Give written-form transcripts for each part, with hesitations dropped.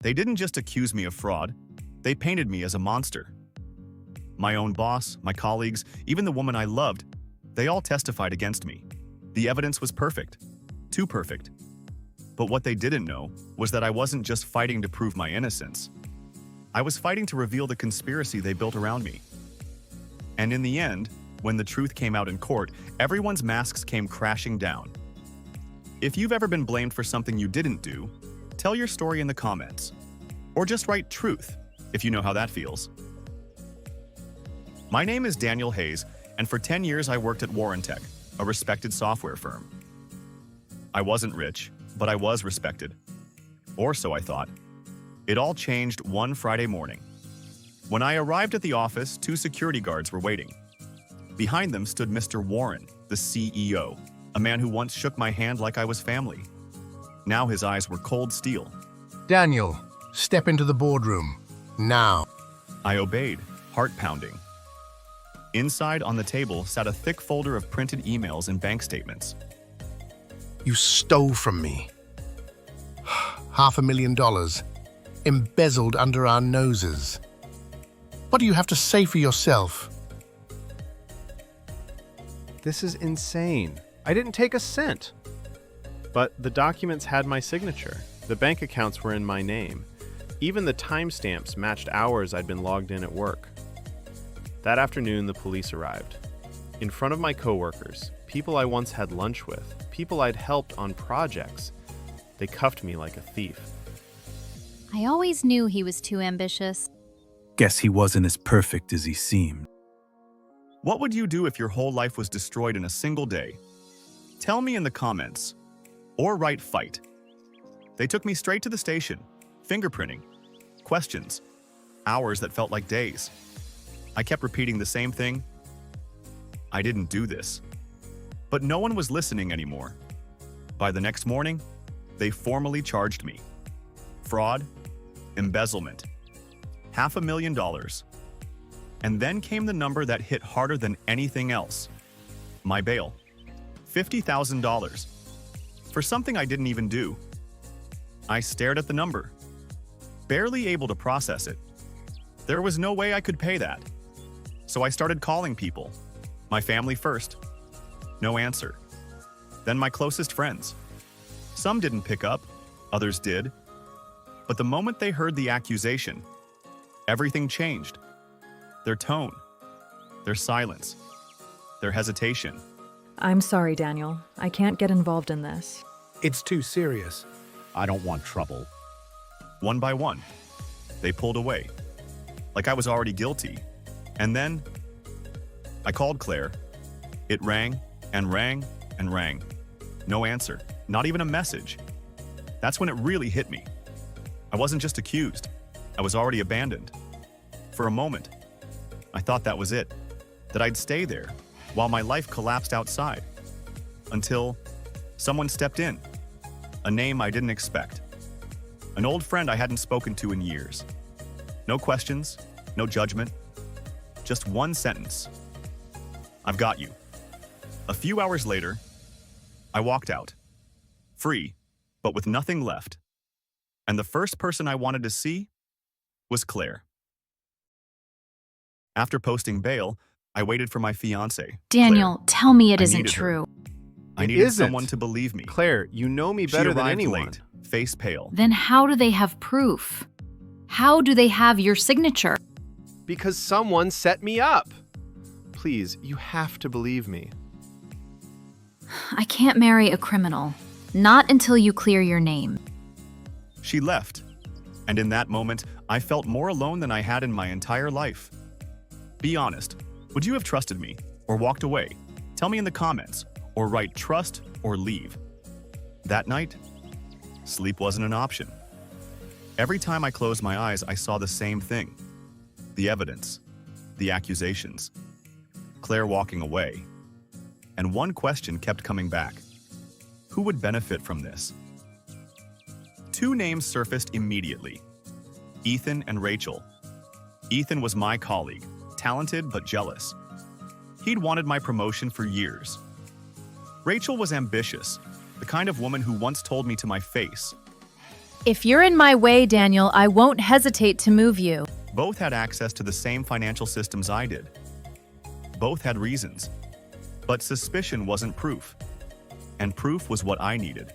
They didn't just accuse me of fraud, they painted me as a monster. My own boss, my colleagues, even the woman I loved, they all testified against me. The evidence was perfect. Too perfect. But what they didn't know was that I wasn't just fighting to prove my innocence. I was fighting to reveal the conspiracy they built around me. And in the end, when the truth came out in court, everyone's masks came crashing down. If you've ever been blamed for something you didn't do, tell your story in the comments. Or just write truth, if you know how that feels. My name is Daniel Hayes, and for 10 years I worked at Warrantech, a respected software firm. I wasn't rich, but I was respected. Or so I thought. It all changed one Friday morning. When I arrived at the office, 2 security guards were waiting. Behind them stood Mr. Warren, the CEO, a man who once shook my hand like I was family. Now his eyes were cold steel. Daniel, step into the boardroom. Now. I obeyed, heart pounding. Inside on the table sat a thick folder of printed emails and bank statements. You stole from me. $500,000, embezzled under our noses. What do you have to say for yourself? This is insane. I didn't take a cent. But the documents had my signature. The bank accounts were in my name. Even the timestamps matched hours I'd been logged in at work. That afternoon, the police arrived. In front of my coworkers, people I once had lunch with, people I'd helped on projects, they cuffed me like a thief. I always knew he was too ambitious. Guess he wasn't as perfect as he seemed. What would you do if your whole life was destroyed in a single day? Tell me in the comments. Or write fight. They took me straight to the station. Fingerprinting. Questions. Hours that felt like days. I kept repeating the same thing. I didn't do this. But no one was listening anymore. By the next morning, they formally charged me. Fraud, embezzlement, $500,000. And then came the number that hit harder than anything else. My bail, $50,000. For something I didn't even do. I stared at the number, barely able to process it. There was no way I could pay that. So I started calling people. My family first. No answer. Then my closest friends. Some didn't pick up, others did. But the moment they heard the accusation, everything changed. Their tone, their silence, their hesitation. I'm sorry, Daniel. I can't get involved in this. It's too serious. I don't want trouble. One by one, they pulled away, like I was already guilty. And then, I called Claire. It rang and rang and rang. No answer, not even a message. That's when it really hit me. I wasn't just accused, I was already abandoned. For a moment, I thought that was it, that I'd stay there while my life collapsed outside. Until someone stepped in, a name I didn't expect. An old friend I hadn't spoken to in years. No questions, no judgment, just one sentence. I've got you. A few hours later, I walked out, free, but with nothing left. And the first person I wanted to see was Claire. After posting bail, I waited for my fiancé. Daniel, Claire. tell me it I isn't needed her. true. I It needed isn't. someone to believe me. Claire, you know me She better than arrived anyone. late, face pale. Then how do they have proof? How do they have your signature? Because someone set me up. Please, you have to believe me. I can't marry a criminal. Not until you clear your name. She left, and in that moment, I felt more alone than I had in my entire life. Be honest, would you have trusted me or walked away? Tell me in the comments, or write trust or leave. That night, sleep wasn't an option. Every time I closed my eyes, I saw the same thing. The evidence, the accusations, Claire walking away. And one question kept coming back. Who would benefit from this? 2 names surfaced immediately. Ethan and Rachel. Ethan was my colleague, talented but jealous. He'd wanted my promotion for years. Rachel was ambitious, the kind of woman who once told me to my face, If you're in my way, Daniel, I won't hesitate to move you. Both had access to the same financial systems I did. Both had reasons. But suspicion wasn't proof. And proof was what I needed.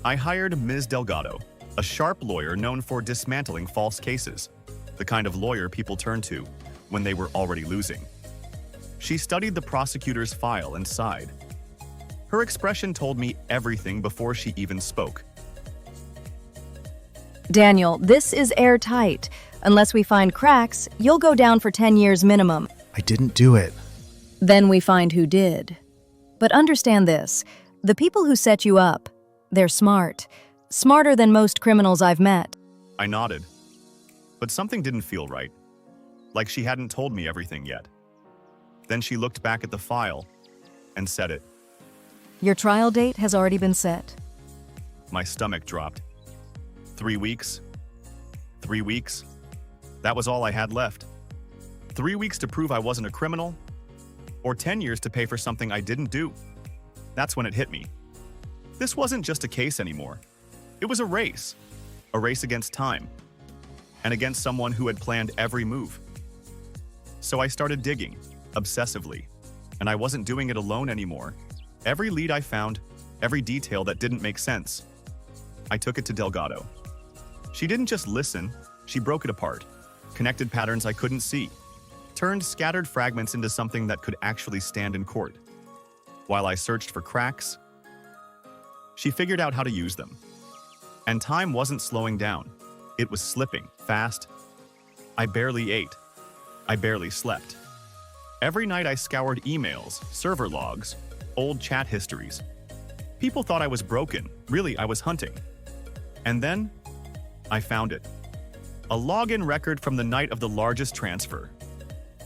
I hired Ms. Delgado, a sharp lawyer known for dismantling false cases, the kind of lawyer people turn to when they were already losing. She studied the prosecutor's file and sighed. Her expression told me everything before she even spoke. Daniel, this is airtight. Unless we find cracks, you'll go down for 10 years minimum. I didn't do it. Then we find who did. But understand this, the people who set you up, they're smart. Smarter than most criminals I've met. I nodded. But something didn't feel right. Like she hadn't told me everything yet. Then she looked back at the file and said it. Your trial date has already been set. My stomach dropped. 3 weeks? 3 weeks? That was all I had left. 3 weeks to prove I wasn't a criminal? Or 10 years to pay for something I didn't do? That's when it hit me. This wasn't just a case anymore. It was a race against time, and against someone who had planned every move. So I started digging, obsessively, and I wasn't doing it alone anymore. Every lead I found, every detail that didn't make sense, I took it to Delgado. She didn't just listen, she broke it apart, connected patterns I couldn't see, turned scattered fragments into something that could actually stand in court. While I searched for cracks, she figured out how to use them. And time wasn't slowing down. It was slipping, fast. I barely ate. I barely slept. Every night I scoured emails, server logs, old chat histories. People thought I was broken. Really, I was hunting. And then, I found it. A login record from the night of the largest transfer.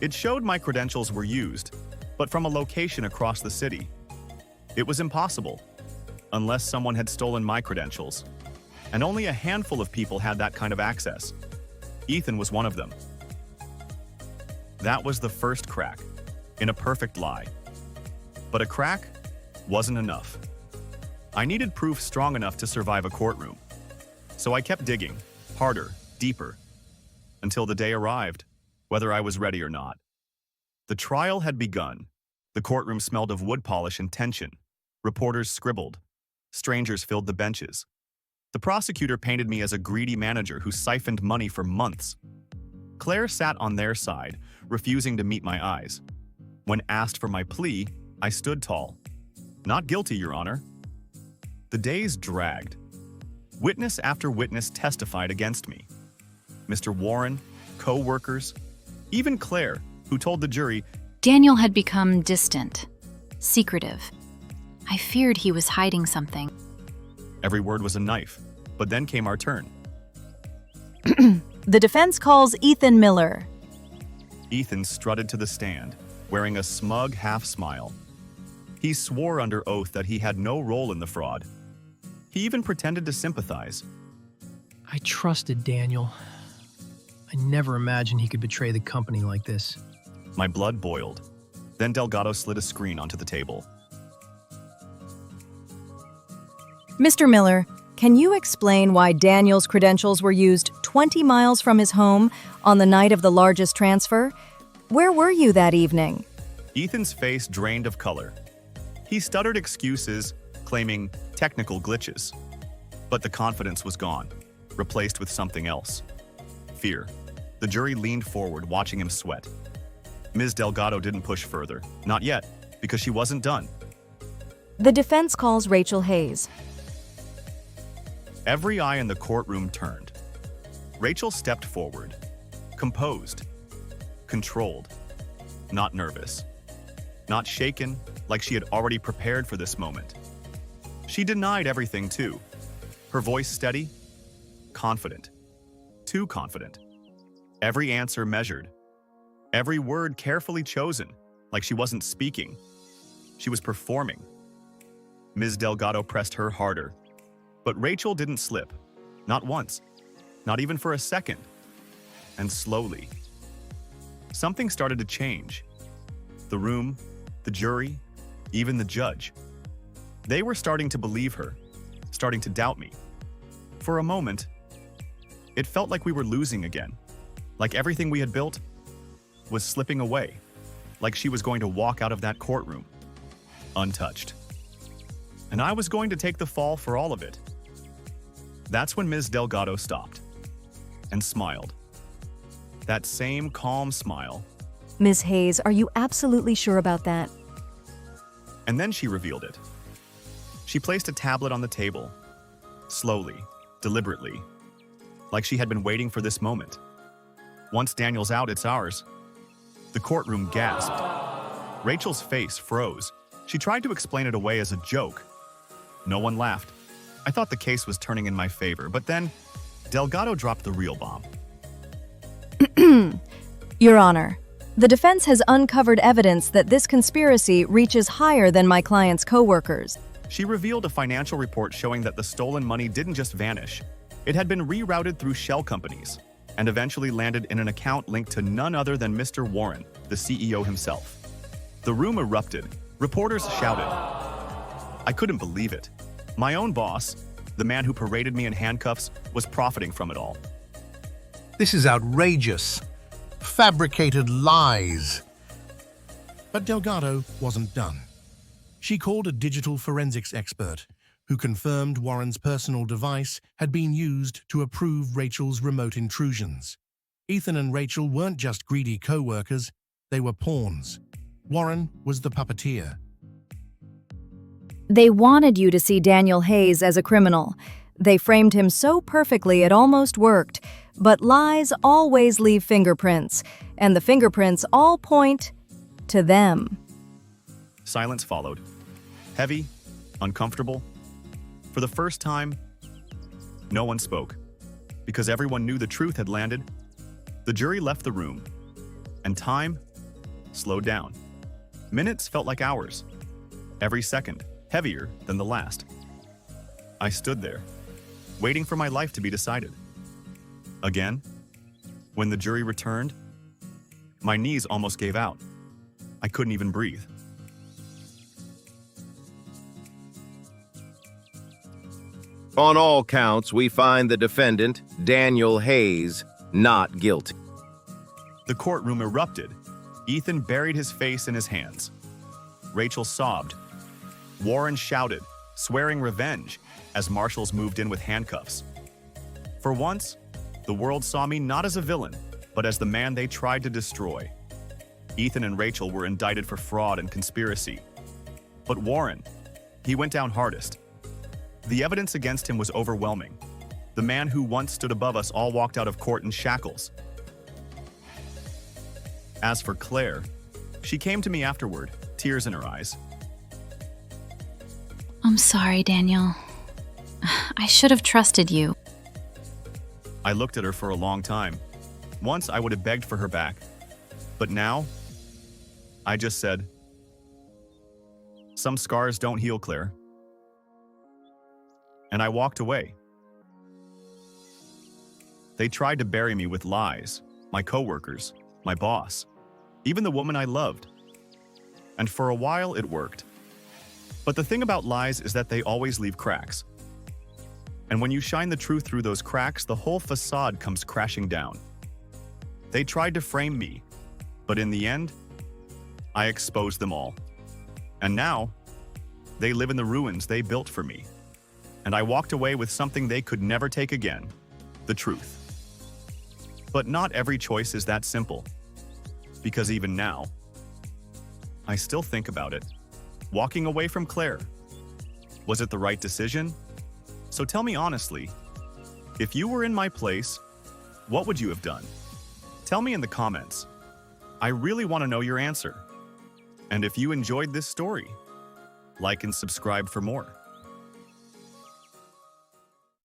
It showed my credentials were used, but from a location across the city. It was impossible, unless someone had stolen my credentials. And only a handful of people had that kind of access. Ethan was one of them. That was the first crack, in a perfect lie. But a crack wasn't enough. I needed proof strong enough to survive a courtroom. So I kept digging, harder, deeper, until the day arrived, whether I was ready or not. The trial had begun. The courtroom smelled of wood polish and tension. Reporters scribbled. Strangers filled the benches. The prosecutor painted me as a greedy manager who siphoned money for months. Claire sat on their side, refusing to meet my eyes. When asked for my plea, I stood tall. Not guilty, Your Honor. The days dragged. Witness after witness testified against me. Mr. Warren, co-workers, even Claire, who told the jury, Daniel had become distant, secretive. I feared he was hiding something. every word was a knife. But then came our turn. The defense calls Ethan Miller. Ethan strutted to the stand, wearing a smug half-smile. He swore under oath that he had no role in the fraud. He even pretended to sympathize. I trusted Daniel. I never imagined he could betray the company like this. My blood boiled. Then Delgado slid a screen onto the table. Mr. Miller, can you explain why Daniel's credentials were used 20 miles from his home on the night of the largest transfer? Where were you that evening? Ethan's face drained of color. He stuttered excuses, claiming technical glitches. But the confidence was gone, replaced with something else. Fear. The jury leaned forward, watching him sweat. Ms. Delgado didn't push further. Not yet, because she wasn't done. The defense calls Rachel Hayes. Every eye in the courtroom turned. Rachel stepped forward, composed, controlled, not nervous, not shaken like she had already prepared for this moment. She denied everything too, her voice steady, confident, too confident. Every answer measured, every word carefully chosen, like she wasn't speaking. She was performing. Ms. Delgado pressed her harder. But Rachel didn't slip. Not once. Not even for a second. And slowly, something started to change. The room, the jury, even the judge. They were starting to believe her, starting to doubt me. For a moment, it felt like we were losing again, like everything we had built was slipping away, like she was going to walk out of that courtroom untouched. And I was going to take the fall for all of it. That's when Ms. Delgado stopped and smiled. That same calm smile. Ms. Hayes, are you absolutely sure about that? And then she revealed it. She placed a tablet on the table, slowly, deliberately, like she had been waiting for this moment. Once Daniel's out, it's ours. The courtroom gasped. Rachel's face froze. She tried to explain it away as a joke. No one laughed. I thought the case was turning in my favor, but then Delgado dropped the real bomb. Your Honor, the defense has uncovered evidence that this conspiracy reaches higher than my client's co-workers. She revealed a financial report showing that the stolen money didn't just vanish. It had been rerouted through shell companies and eventually landed in an account linked to none other than Mr. Warren, the CEO himself. The room erupted. Reporters shouted. I couldn't believe it. My own boss, the man who paraded me in handcuffs, was profiting from it all. This is outrageous. Fabricated lies. But Delgado wasn't done. She called a digital forensics expert who confirmed Warren's personal device had been used to approve Rachel's remote intrusions. Ethan and Rachel weren't just greedy co-workers, they were pawns. Warren was the puppeteer. They wanted you to see Daniel Hayes as a criminal. They framed him so perfectly it almost worked. But lies always leave fingerprints, and the fingerprints all point to them. Silence followed. Heavy, uncomfortable. For the first time, no one spoke. Because everyone knew the truth had landed, the jury left the room, and time slowed down. Minutes felt like hours. Every second, heavier than the last. I stood there, waiting for my life to be decided. Again, when the jury returned, my knees almost gave out. I couldn't even breathe. On all counts, we find the defendant, Daniel Hayes, not guilty. The courtroom erupted. Ethan buried his face in his hands. Rachel sobbed. Warren shouted, swearing revenge, as marshals moved in with handcuffs. For once, the world saw me not as a villain, but as the man they tried to destroy. Ethan and Rachel were indicted for fraud and conspiracy. But Warren, he went down hardest. The evidence against him was overwhelming. The man who once stood above us all walked out of court in shackles. As for Claire, she came to me afterward, tears in her eyes. I'm sorry, Daniel. I should have trusted you. I looked at her for a long time. Once I would have begged for her back. But now, I just said, some scars don't heal, Claire. And I walked away. They tried to bury me with lies, my coworkers, my boss, even the woman I loved. And for a while it worked. But the thing about lies is that they always leave cracks. And when you shine the truth through those cracks, the whole facade comes crashing down. They tried to frame me, but in the end, I exposed them all. And now, they live in the ruins they built for me. And I walked away with something they could never take again, the truth. But not every choice is that simple. Because even now, I still think about it. Walking away from Claire, was it the right decision? So tell me honestly, if you were in my place, what would you have done? Tell me in the comments. I really want to know your answer. And if you enjoyed this story, like and subscribe for more.